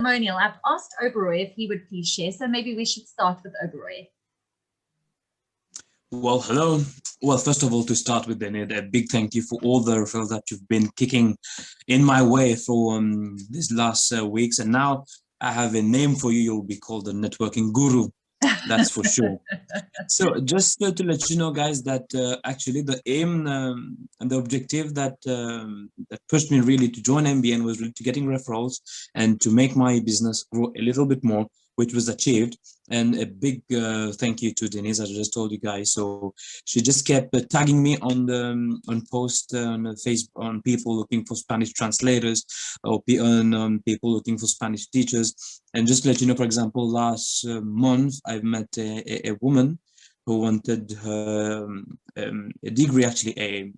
testimonial. I've asked Oberoi if he would please share, so maybe we should start with Oberoi. Well, hello. Well, first of all, to start with, Denise, a big thank you for all the referrals that you've been kicking in my way for these last weeks. And now I have a name for you. You'll be called the networking guru. That's for sure. So just to let you know, guys, that actually the aim and the objective that that pushed me really to join MBN was really to getting referrals and to make my business grow a little bit more, which was achieved. And a big thank you to Denise, as I just told you guys. So she just kept tagging me on the on post on Facebook, on people looking for Spanish translators, or on people looking for Spanish teachers. And just to let you know, for example, last month I've met a woman who wanted her a degree, actually a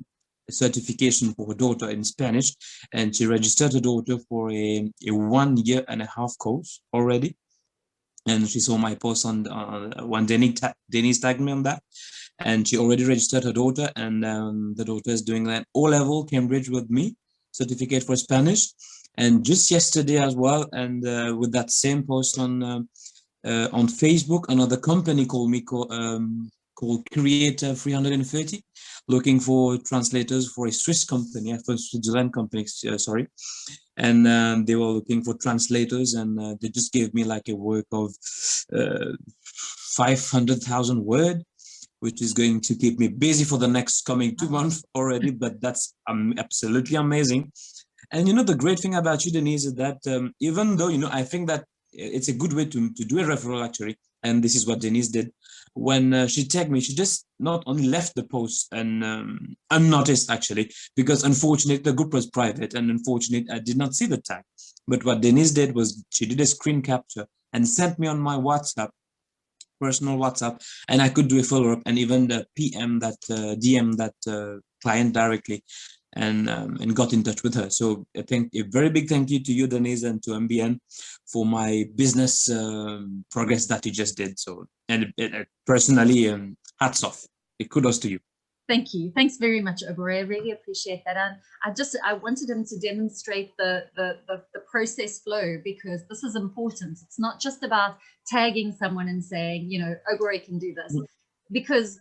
certification for her daughter in Spanish, and she registered her daughter for a 1.5 year course already. And she saw my post on when Denise tagged me on that, and she already registered her daughter, and the daughter is doing an O-level Cambridge with me, certificate for Spanish. And just yesterday as well, and with that same post on Facebook, another company called me called Creator 330, looking for translators for a Swiss company, for a Switzerland company, sorry. And they were looking for translators, and they just gave me like a work of 500,000 word, which is going to keep me busy for the next coming 2 months already. But that's absolutely amazing. And you know, the great thing about you, Denise, is that even though, you know, I think that it's a good way to do a referral, actually. And this is what Denise did. When she tagged me, she just not only left the post and unnoticed, actually, because unfortunately the group was private, and unfortunately I did not see the tag. But what Denise did was she did a screen capture and sent me on my WhatsApp, personal WhatsApp, and I could do a follow-up and even the PM that DM that client directly, and got in touch with her. So I think a very big thank you to you, Denise, and to MBN for my business progress that you just did. So, and personally, hats off. Kudos to you. Thank you. Thanks very much, Oberoi. I really appreciate that. And I wanted him to demonstrate the process flow, because this is important. It's not just about tagging someone and saying, you know, Oberoi can do this, because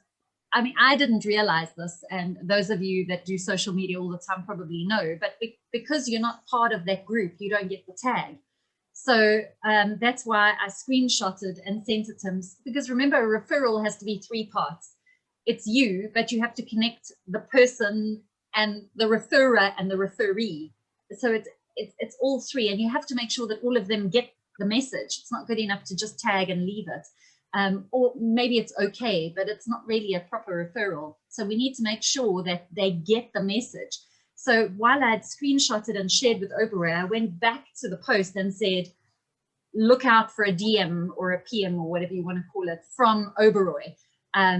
I mean, I didn't realize this, and those of you that do social media all the time probably know, but because you're not part of that group, you don't get the tag. So that's why I screenshotted and sent it to him, because remember, a referral has to be 3 parts. It's you, but you have to connect the person and the referrer and the referee. So it's all 3, and you have to make sure that all of them get the message. It's not good enough to just tag and leave it. Or maybe it's okay, but it's not really a proper referral. So we need to make sure that they get the message. So while I had screenshotted and shared with Oberoi, I went back to the post and said, look out for a DM or a PM or whatever you want to call it from Oberoi,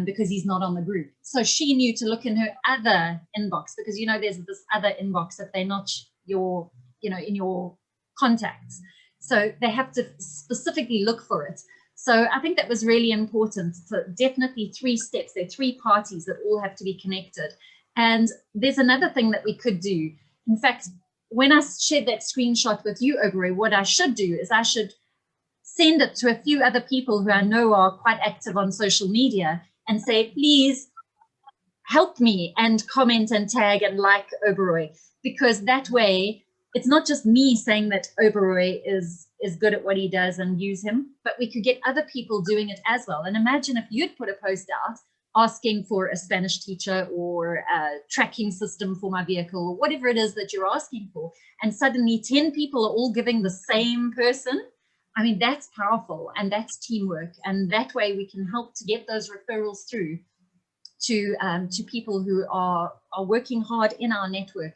because he's not on the group. So she knew to look in her other inbox, because, you know, there's this other inbox if they're not your, you know, in your contacts. So they have to specifically look for it. So I think that was really important. So definitely 3 steps. There are 3 parties that all have to be connected. And there's another thing that we could do. In fact, when I shared that screenshot with you, Oberoi, what I should do is I should send it to a few other people who I know are quite active on social media and say, please help me and comment and tag and like Oberoi, because that way it's not just me saying that Oberoi is good at what he does and use him, but we could get other people doing it as well. And imagine if you'd put a post out asking for a Spanish teacher or a tracking system for my vehicle or whatever it is that you're asking for, and suddenly 10 people are all giving the same person. I mean, that's powerful, and that's teamwork. And that way we can help to get those referrals through to people who are working hard in our network